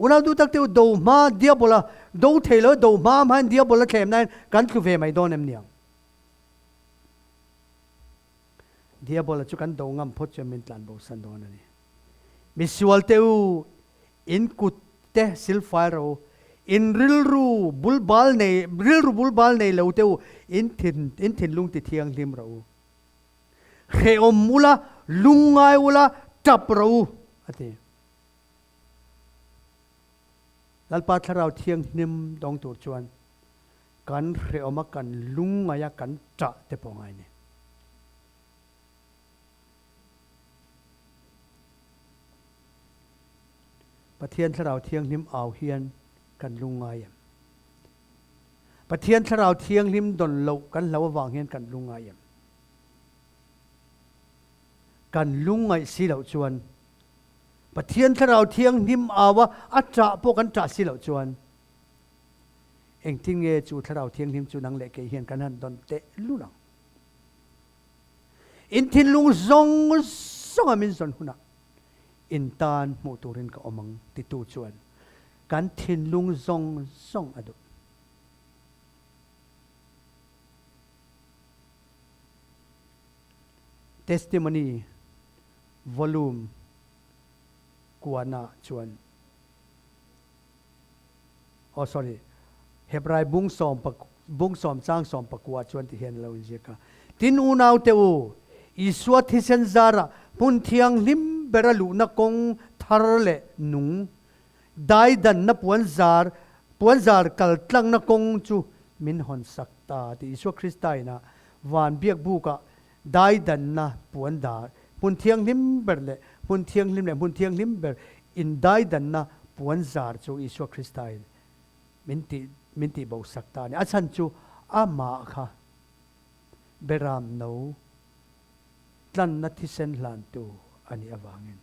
อุณาดูตักเตียวดาวมาเดียบละดาวเทเลดาวมามันเดียบละเข็มนั้นกันคือเวไม่โดนเอ็มเนียงเดียบละจุกันดาวงามพอจะมินตันบสันโดนนี่มิสวลเตวอินกุตเตซิลไฟโรอินริลรูบุลบาลในริลรูบุลบาลในเลวเตวอินทินลุงติเทียงลิมเราเขอมมุละลุงไงอุละจับเราอธิลัลปาทเราเทียงนิมดองตัวจวนกันเรียอมากันลุงไงกันจะเตปองไงเนี่ยประเทศเราเทียงนิมเอาเฮียนกันลุงไงประเทศเราเทียงนิมดนเหลากันเหลาวางเฮียนกันลุงไงกันลุงไงสีเหลาจวนประเทศเราเทียงนิมเอาว่าอาจจะพวกกันจะสิเหล่าจวนเองทิ้งเงจูเราเทียงนิมจูนังเล็กเฮียนกันนั่นดนเตะลุ่งอินทินลุงซงอามินซนหุนะอินตานมูตูรินก็อมังติตูจวนกันทินลุงซงอดุtestimony volumeกวนาชวนsorry เฮบรายบุ้งสอมจ้างสอมปะกวาชวนที่เห็นเราเจกาตินอูนาวเตวอิสวทิเซนซาระพุนเทียงลิมเบรลูนักงทาร์เลนุงได้ดันนับวันซาร์กัลตังนักงจูมินหอนสักตาที่อิสวคริสต์ไตนะวันเบียกบุกะได้ดันนะปวนดาพุนเทียงลิมเบรเลพุนเทียงลิมเบรอินได้ดันนะปวนซาร์จูอิสวคริสต์ไตมินติบ่สักตาเนี่ยอาจารย์จูอามาค่ะเบรามโนตันนัทิเซนลันตูอันนี้อวางิน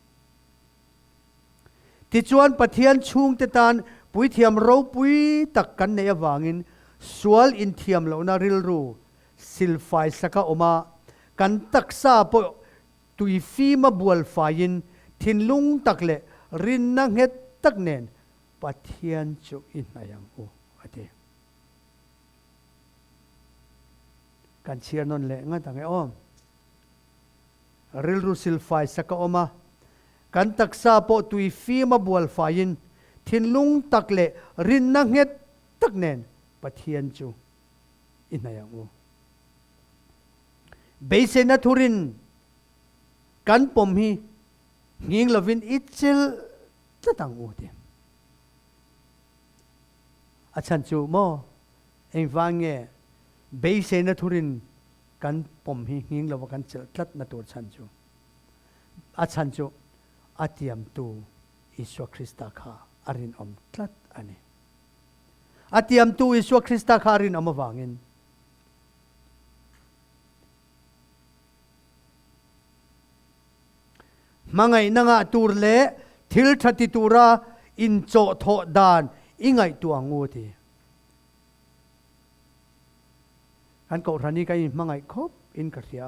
ที่จวนปะเทียนชุงเตตานปุยเทียมเราปุยตักกันในอวางินสวลอินเทียมเรานาริลรูสิลไฟสักออกมากันตักซาปตุยฟีมาบัวไฟยินทินลุงตักเลรินนังเฮตตักเนนปะเทียนจูอินนายังโออเดกันเชียร์นนเละงั้นต่างไงอ้อมริลรูสิลไฟสักออกมากันตักซาปตุยฟีมาบัวไฟยินทินลุงตักเลรินนังเฮตตักเนนปะเทียนจูอินนายังโอเบสนัทุรินกันปมฮีงิงลวินอิจิลจะตั้งอูเดีย อาจารย์จูโมเองฟังเงเบย์เซนทุรินกันปมหิงเราว่ากันเจอตัดนาตัวอาจารย์จูอาจารย์จูอาเทียมตูอิสวคริสต์ข้าอารินอมตัดอันนี้อาเทียมตูอิสวคริสต์ข้าอารินอมวางินมังไงนังอาตูร์เล่ทิลทัติตูราอินโจโถดานอิงไงตัวงูทีกันก็รันนี้กันมังไงครบอินกระเสีย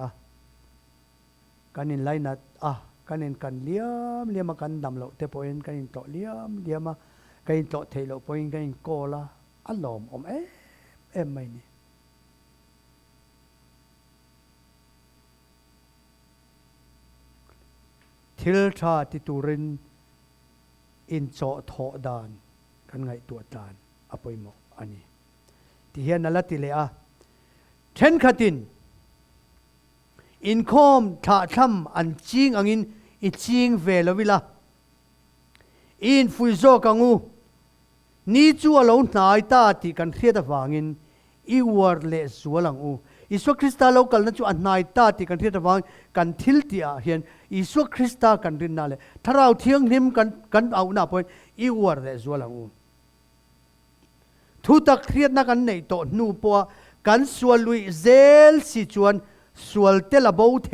กันอินไลนัดกันอินกันเลี้ยมมากันดำเหลาเทปอินกันอินโตเลี้ยมมากันอินโตเทเหลาปอินกันอินโกลาอัลลอมอมไม่นี่ทิลทาติตูรินอินโจโถดานกันไงตัวดานอภัยโมอันนี้ที่เห็นนั่นละติเลอะเช่นขัดินอินคอมท่าทำอันจริงอังอินอิจริงเวลวิลาอินฟุยโซกังูนี่จัวเราหนายตาที่กันเทียดวางินอีวอร์เลสัวหลังอูอิสวคริสตาเรากันนั่นจัวอันนายตาที่กันเทียดวางกันทิลตีอาเฮียนอิสวคริสตากันรินนาเลถ้าเราเที่ยงนิมกันเอาหน้าพอยอีวอร์เลสัวหลังอูทุตักเทียดนักกันในโตนูปัวกันสวลุยเซลสิจวนสวลเตลโบเท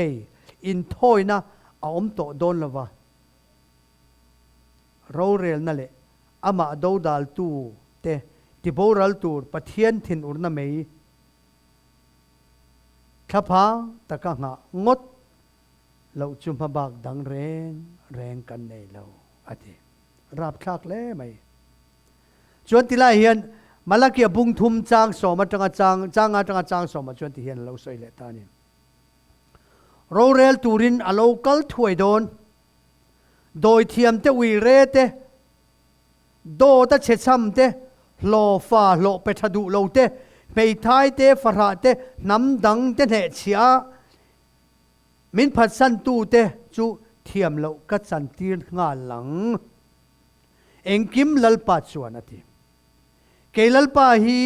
อินทอยนะอมโตโดนละวะเราเรียนนั่นแหละอามาดูดัลตูเตติโบรัลตูปะเทียนทินอุรนาเมย์ข้าพาตะกังงดเราจุมพบากดังแรงกันในเราอธิราบคลากเล่ไหมชวนติลาเฮียนมาลาเกียบุงทุมจางสมาจังจางสมาชวนติเฮียนเราสวยเละตานี่โรเรลตูรินอโลกัลถวยโดนโดยเทียมเตวีเรเตโดตะเชซัมเตโลฟ้าโลเปทดุโลเตไม่ท้ายเตฟราเตน้ำดังเตเนเชียมินพัดสันตูเตจูเทียมโลกัดสันตีงาหลังเอ็งกิมลลปัดส่วนอธิเกลลปาฮี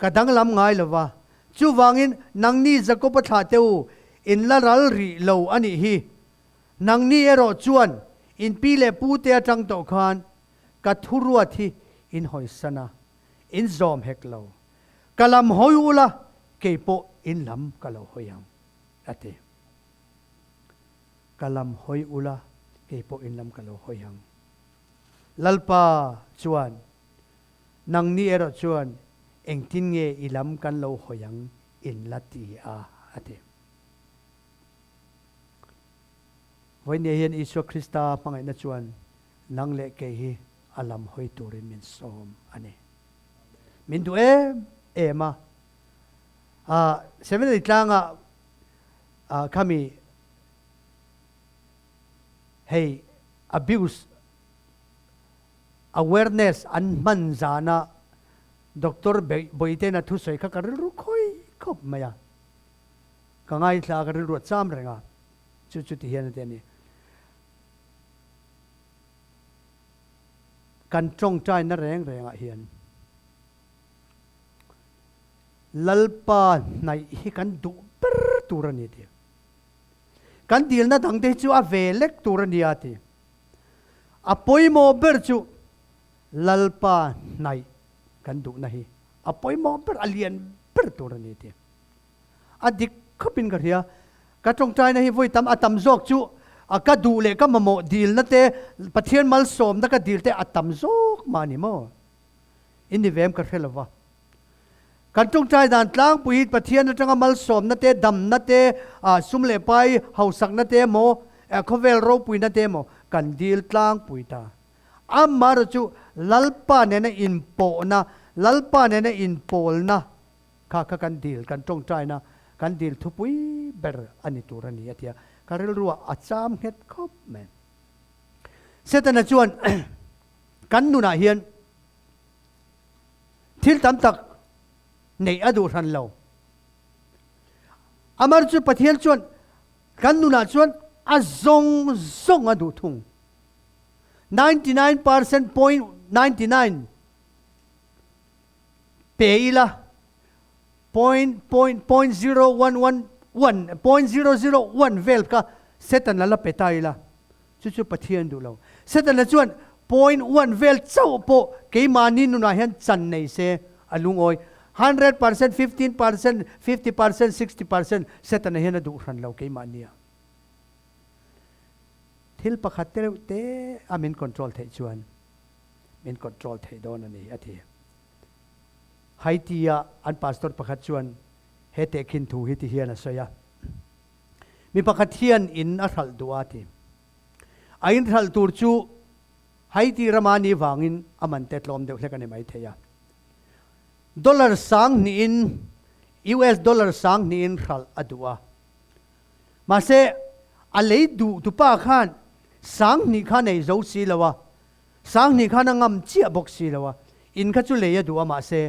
กระดังลำง่ายเลยวะจูวางินนังนี่จะก็ปะทาเตวอินละรัลรีโลอันนี้ฮีนังนี่เอโรจวนอินปีเลปูเตะจังโตคานกัทุรัวที่อินหอยสนาอินซอมเฮกโลกะลำหอยอุละเกยโปอินลำกะโลหอยังอติกะลำหอยอุละเกยโปอินลำกะโลหอยังลัลปาจวนนังนี่เอโรจวนเอ็งทินเงอิลำกันโลหอยังอินละตีอาอติวันนี้เห็นอิสวคริสตาพังไอนัจวนนังเล็กเกยอาลัมหอยตูรินมินสอมอันนี้มินดูมาเซเว่นอีกครั้งขมีให้ abuse awareness อันมันจานะด็อกเตอร์บอยเตนะทุสอยข้าการรู้ค่อยคบมายังก็ง่ายสาการรู้จำเรื่องจุดที่เห็นเดี๋ยวนี้กันจงใจนั่นแรงเฮียนลัลปาในที่กันดูเปิดตัวนี้ทีกันดีลนั่นทั้งเดียวจูอาเวเล็กตัวนี้อาทีอภัยโมเบิร์จูลัลปาในกันดูนะฮีอภัยโมเบิร์อเลียนเปิดตัวนี้ทีอดีตเขาเป็นกันเฮียกันจงใจนะฮีวุ่ยทำตัมโจกจูก็ดูเลยก็มาโมดีลนั่นเตะปะเทียนมัลสมนั่นก็ดีลเตะอัตตัมโซกมานี่โมอินดีเวมกันเทลวะกันจงใจด่านกลางปุยปะเทียนนั่นจังมัลสมนั่นเตะดำนั่นเตะซุ่มเล่ไปเฮาสักนั่นเตะโมเขาเวลโรปุยนั่นเตะโมกันดีลกลางปุยตาอามาร์จูลัลปาเนี่ยอินโปนะลัลปาเนี่ยอินโปลนะข้ากันดีลกันจงใจนะกันดีลทุปุยเบอร์อันนี้ตัวนี้อาทิตย์การเรียนรู้อาจารย์เฮ็ดครบแม่เสร็จแล้วจวนกันดูน่าเฮียนที่ตำตักในอดูทันเราอามาร์จูปะเทียนจวนกันดูน่าจวนอาซงอดูทุ่ง 99.99 peila 0.001 vel ka setan la petai la chu pathian du lo setan la chuan 0.1 vel chau po ke mani nu na hian chan nei se alung oi 100%, 15%, 50%, 60% setan hian du ran lo ke mania thil pakhat te amin control thei chuan min control thei don ani athi Haitia an pastor pakhat chuan hete khin thu hi ti hian a soya mi pakhat hian in a thal duati a in thal tur chu Haiti ramani wangin aman te tlom deuh hlekani mai theya dollar sang ni in US dollar sang ni in thal adua ma se a lei du tu pa khan sang ni khan ei zo si lawa sang ni khan ngam chia box si lawa in kha chu leya du ma se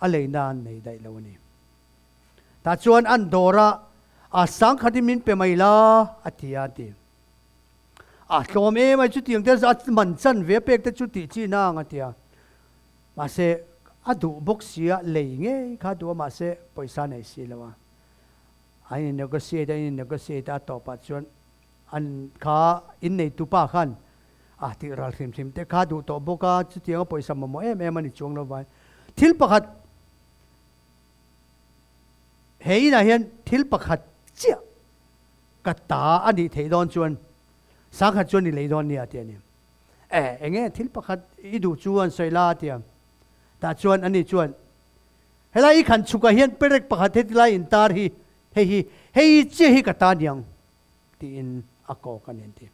a lei nan nei dai lo ni ta chuan an dora a sang khatimin pe mai la atia ti a hlom e mai chu tiang te za man chan ve pek te chu ti chi na nga tia ma se a du box sia lei nge kha du ma se paisa nei si lawa ai negotiate a to pa chuan an kha in nei tu pa khan a ti ral thim te kha du to boka chu tiang paisa mo em ani chung lo vai thil pakhat hei na hian thil pakhat chia ka ta ani thei don chuan sang khat chuan ni lei don ni atia ni enge thil pakhat i du chuan soila tia ta chuan ani chuan helai khan chuka hian perek pakhat he tilai in tar hi hei che hi ka ta niang ti in ako kanen ti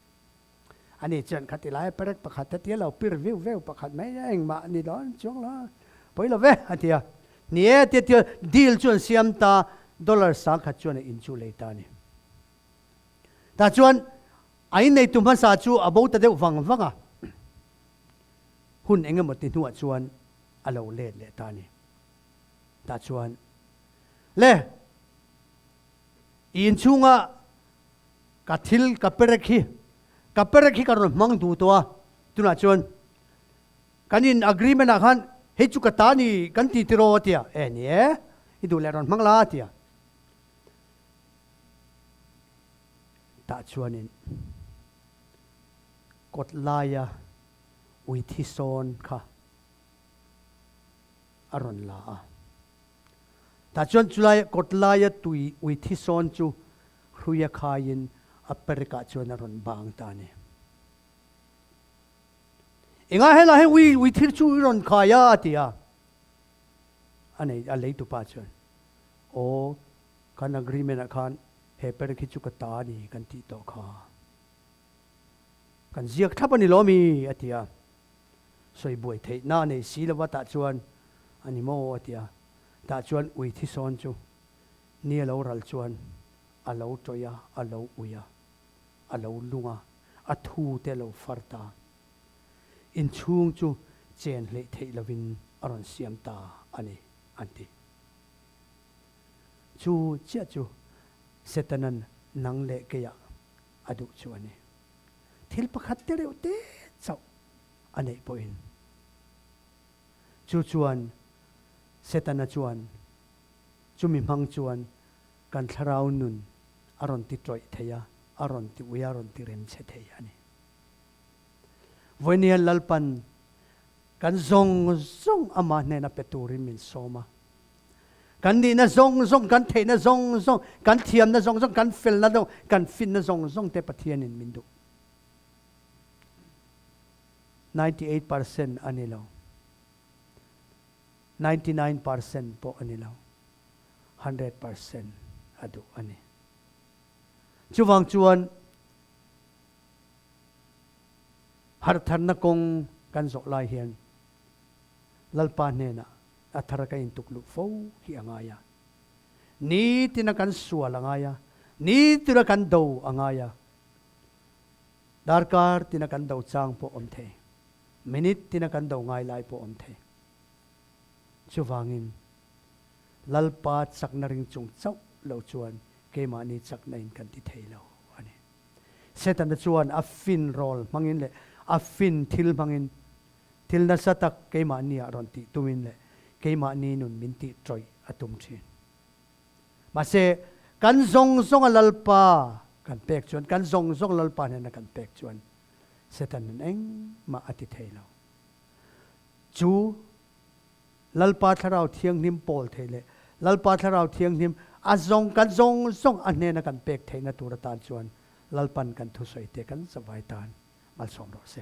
ani chuan khatilai perek pakhat te lo pir view pakhat mai eng ma ni don chung la poilo ve atia nie te deal chuan siam ta dollar sang khat chuan in chu le ta ni ta chuan ai nei tum sa chu about ta de wanga hun engemaw ti nuwa chuan alo le ta ni ta chuan le in chunga ka thil ka perekhi ka ron mang du to tuna chuan kanin agreement a khan he chu ka ta ni kan ti tiro tia nie i du le ron mang la tia ta chuanin kot laya ui thi son kha aron la ta chuan chulai kot laya tui ui thi son chu hruya khain America chuan aron bang ta ni inga hela he ui thir chu ron khaya tia anei a lei tu pa chuan o kan agreement a khan he per khi chu ka ta ni kan ti to kha kan ziak thapani lomi atia soi boi thei na nei si lawa ta chuan ani mo atia ta chuan ui thi son chu ni lo ral chuan alo toya alo uya alo lunga a thu te lo farta in chung chu chen le thei lovin aron siam ta ani anti chu chia chu setanan nang le ke ya adu chu ani thil pakhat te reu te chau anei poin chu chuan setana chuan chumi mang chuan kan tharau nun aron ti troi theya aron ti uya aron ti rem che thei ani voinia lalpan kan zong ama ne na peturin min soma kan ni na zong kan thei na zong kan thiam na zong kan fel na dong kan fin na zong te pathian in mindu 98% anilo 99% po anilo 100% adu ani chuwang chuan har than na kong kan zo lai hian lalpa ne na athara ka in tuklu fo hi angaya ni tina kan sual angaya ni tina kan do angaya darkar tina kan do chang po omthe minute tina kan do ngai lai po omthe chuwangin lalpa chakna ring chung chau lo chuan ke mani chakna in kan ti theilo ani setan chuan a fin rol mangin le a fin thil mangin thil na satak ke mani aron ti tumin le keima ni nun minti troi atum thin ma se kan zong alalpa kan pek chuan kan zong lalpa ne na kan pek chuan setan nan eng ma ati theilo chu lalpa tharau thiang nim pol theile lalpa tharau thiang nim azong kan zong anne na kan pek theina turatan chuan lalpan kan thu soite kan zawai tan mal som ro se